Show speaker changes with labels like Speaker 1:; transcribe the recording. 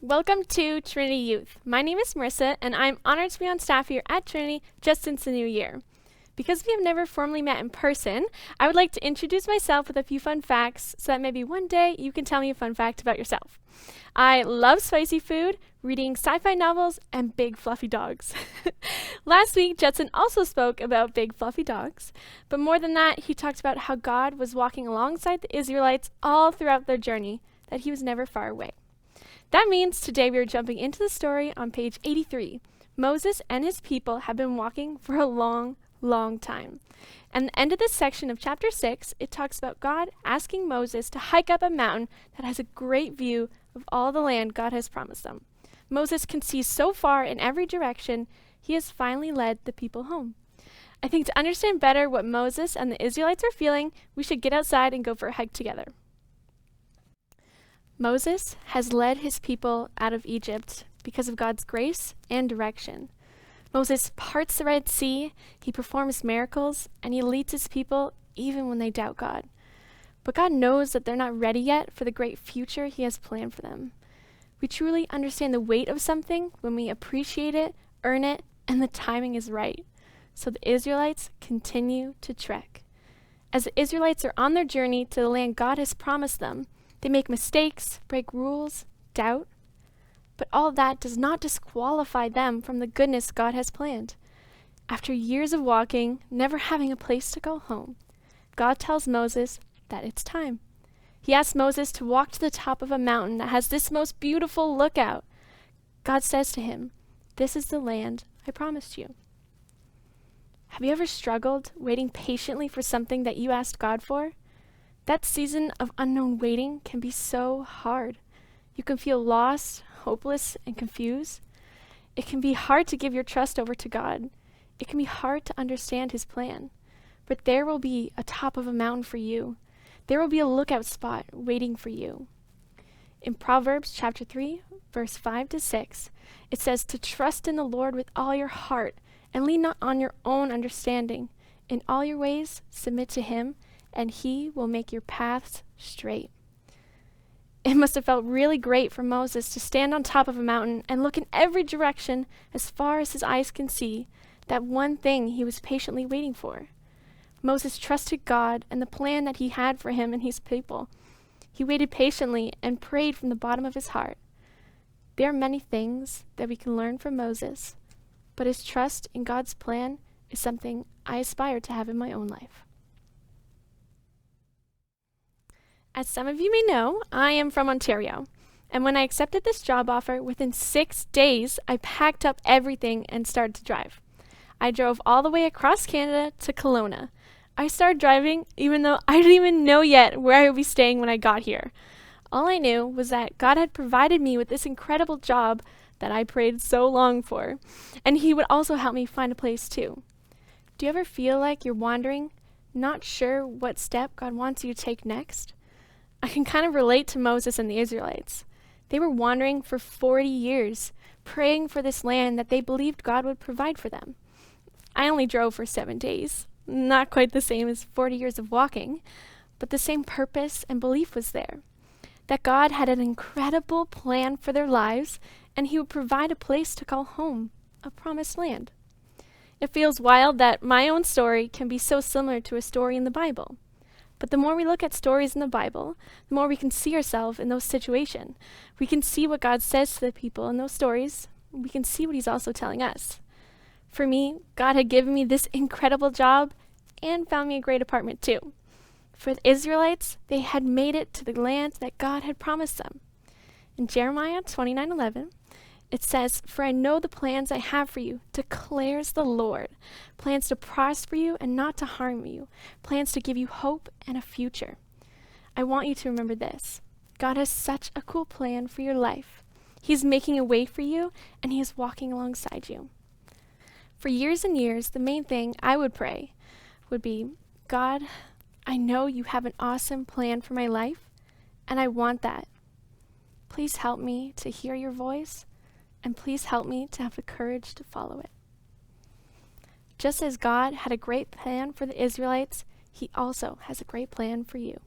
Speaker 1: Welcome to Trinity Youth. My name is Marissa, and I'm honored to be on staff here at Trinity just since the new year. Because we have never formally met in person, I would like to introduce myself with a few fun facts so that maybe one day you can tell me a fun fact about yourself. I love spicy food, reading sci-fi novels, and big fluffy dogs. Last week, Judson also spoke about big fluffy dogs, but more than that, he talked about how God was walking alongside the Israelites all throughout their journey, that he was never far away. That means today we are jumping into the story on page 83. Moses and his people have been walking for a long time. And the end of this section of chapter 6, it talks about God asking Moses to hike up a mountain that has a great view of all the land God has promised them. Moses can see so far in every direction, he has finally led the people home. I think to understand better what Moses and the Israelites are feeling, we should get outside and go for a hike together. Moses has led his people out of Egypt because of God's grace and direction. Moses parts the Red Sea, he performs miracles, and he leads his people even when they doubt God. But God knows that they're not ready yet for the great future he has planned for them. We truly understand the weight of something when we appreciate it, earn it, and the timing is right. So the Israelites continue to trek. As the Israelites are on their journey to the land God has promised them, they make mistakes, break rules, doubt. But all that does not disqualify them from the goodness God has planned. After years of walking, never having a place to go home, God tells Moses that it's time. He asks Moses to walk to the top of a mountain that has this most beautiful lookout. God says to him, "This is the land I promised you." Have you ever struggled waiting patiently for something that you asked God for? That season of unknown waiting can be so hard. You can feel lost, hopeless, and confused. It can be hard to give your trust over to God. It can be hard to understand his plan. But there will be a top of a mountain for you. There will be a lookout spot waiting for you. In Proverbs chapter 3, verse 5 to 6, it says to trust in the Lord with all your heart and lean not on your own understanding. In all your ways, submit to him, and he will make your paths straight. It must have felt really great for Moses to stand on top of a mountain and look in every direction as far as his eyes can see, that one thing he was patiently waiting for. Moses trusted God and the plan that he had for him and his people. He waited patiently and prayed from the bottom of his heart. There are many things that we can learn from Moses, but his trust in God's plan is something I aspire to have in my own life. As some of you may know, I am from Ontario, and when I accepted this job offer, within 6 days, I packed up everything and started to drive. I drove all the way across Canada to Kelowna. I started driving even though I didn't even know yet where I would be staying when I got here. All I knew was that God had provided me with this incredible job that I prayed so long for, and he would also help me find a place too. Do you ever feel like you're wandering, not sure what step God wants you to take next? I can kind of relate to Moses and the Israelites. They were wandering for 40 years, praying for this land that they believed God would provide for them. I only drove for 7 days, not quite the same as 40 years of walking, but the same purpose and belief was there, that God had an incredible plan for their lives, and he would provide a place to call home, a promised land. It feels wild that my own story can be so similar to a story in the Bible. But the more we look at stories in the Bible, the more we can see ourselves in those situations. We can see what God says to the people in those stories. We can see what he's also telling us. For me, God had given me this incredible job and found me a great apartment too. For the Israelites, they had made it to the land that God had promised them. In Jeremiah 29:11, it says, "For I know the plans I have for you, declares the Lord. Plans to prosper you and not to harm you. Plans to give you hope and a future." I want you to remember this. God has such a cool plan for your life. He's making a way for you, and he is walking alongside you. For years and years, the main thing I would pray would be, God, I know you have an awesome plan for my life, and I want that. Please help me to hear your voice, and please help me to have the courage to follow it. Just as God had a great plan for the Israelites, he also has a great plan for you.